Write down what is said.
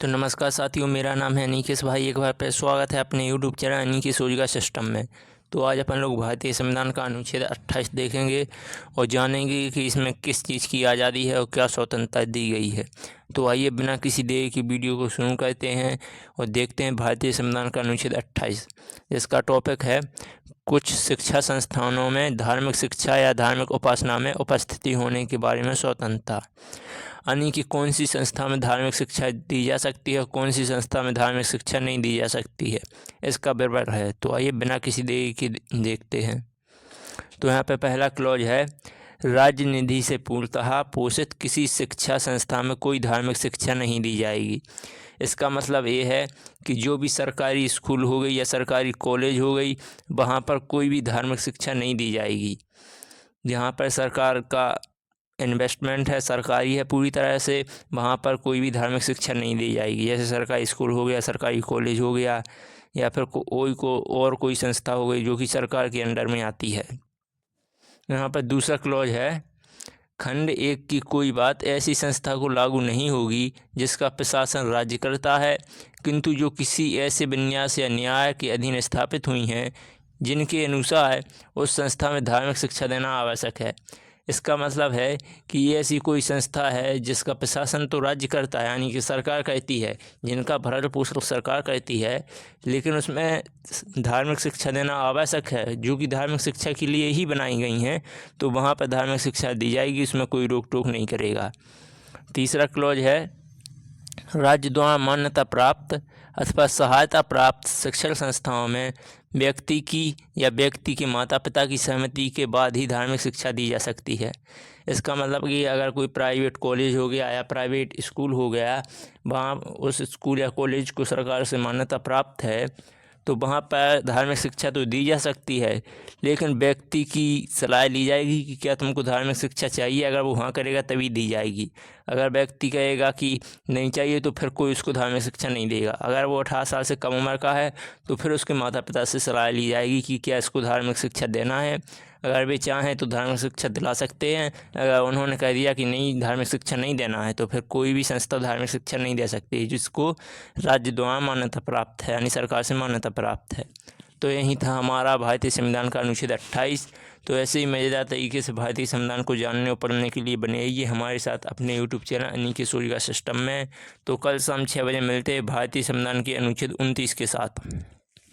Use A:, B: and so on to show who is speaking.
A: तो नमस्कार साथियों, मेरा नाम है अनिकेश भाई। एक बार फिर स्वागत है अपने यूट्यूब चैनल अनिकेश सोजगा सिस्टम में। तो आज अपन लोग भारतीय संविधान का अनुच्छेद 28 देखेंगे और जानेंगे कि इसमें किस चीज़ की आज़ादी है और क्या स्वतंत्रता दी गई है। तो आइए बिना किसी देरी की वीडियो को शुरू करते हैं और देखते हैं भारतीय संविधान का अनुच्छेद 28, जिसका टॉपिक है कुछ शिक्षा संस्थानों में धार्मिक शिक्षा या धार्मिक उपासना में उपस्थिति होने के बारे में स्वतंत्रता। यानी कि कौन सी संस्था में धार्मिक शिक्षा दी जा सकती है और कौन सी संस्था में धार्मिक शिक्षा नहीं दी जा सकती है, इसका विवरण है। तो आइए बिना किसी देरी के देखते हैं। तो यहाँ पे पहला क्लॉज है, राज्य निधि से पूर्णतः पोषित किसी शिक्षा संस्था में कोई धार्मिक शिक्षा नहीं दी जाएगी। इसका मतलब ये है कि जो भी सरकारी स्कूल हो गई या सरकारी कॉलेज हो गई, वहाँ पर कोई भी धार्मिक शिक्षा नहीं दी जाएगी। जहाँ पर सरकार का इन्वेस्टमेंट है, सरकारी है पूरी तरह से, वहाँ पर कोई भी धार्मिक शिक्षा नहीं दी जाएगी। जैसे सरकारी स्कूल हो गया, सरकारी कॉलेज हो गया, या फिर कोई संस्था हो गई जो कि सरकार के अंडर में आती है। यहाँ पर दूसरा क्लॉज है, खंड 1 की कोई बात ऐसी संस्था को लागू नहीं होगी जिसका प्रशासन राज्य करता है, किंतु जो किसी ऐसे विन्यास या न्याय के अधीन स्थापित हुई हैं जिनके अनुसार उस संस्था में धार्मिक शिक्षा देना आवश्यक है। इसका मतलब है कि ये ऐसी कोई संस्था है जिसका प्रशासन तो राज्य करता है, यानी कि सरकार करती है, जिनका भरण पोषण सरकार करती है, लेकिन उसमें धार्मिक शिक्षा देना आवश्यक है, जो कि धार्मिक शिक्षा के लिए ही बनाई गई हैं। तो वहाँ पर धार्मिक शिक्षा दी जाएगी, उसमें कोई रोक टोक नहीं करेगा। तीसरा क्लॉज है, राज्य द्वारा मान्यता प्राप्त अथवा सहायता प्राप्त शिक्षण संस्थाओं में व्यक्ति की या व्यक्ति के माता पिता की सहमति के बाद ही धार्मिक शिक्षा दी जा सकती है। इसका मतलब कि अगर कोई प्राइवेट कॉलेज हो गया या प्राइवेट स्कूल हो गया, वहाँ उस स्कूल या कॉलेज को सरकार से मान्यता प्राप्त है, तो वहाँ पर धार्मिक शिक्षा तो दी जा सकती है, लेकिन व्यक्ति की सलाह ली जाएगी कि क्या तुमको धार्मिक शिक्षा चाहिए। अगर वो हाँ करेगा तभी दी जाएगी। अगर व्यक्ति कहेगा कि नहीं चाहिए तो फिर कोई उसको धार्मिक शिक्षा नहीं देगा। अगर वो 18 साल से कम उम्र का है तो फिर उसके माता पिता से सलाह ली जाएगी कि क्या इसको धार्मिक शिक्षा देना है। अगर वे चाहें तो धार्मिक शिक्षा दिला सकते हैं। अगर उन्होंने कह दिया कि नहीं, धार्मिक शिक्षा नहीं देना है, तो फिर कोई भी संस्था धार्मिक शिक्षा नहीं दे सकती जिसको राज्य द्वारा मान्यता प्राप्त है, यानी सरकार से मान्यता प्राप्त है। तो यही था हमारा भारतीय संविधान का अनुच्छेद 28। तो ऐसे ही मज़ेदार तरीके से भारतीय संविधान को जानने और पढ़ने के लिए बने रहिए हमारे साथ अपने यूट्यूब चैनल अनिकेश सोजगा सिस्टम में। तो कल शाम 6 बजे मिलते हैं भारतीय संविधान के अनुच्छेद 29 के साथ।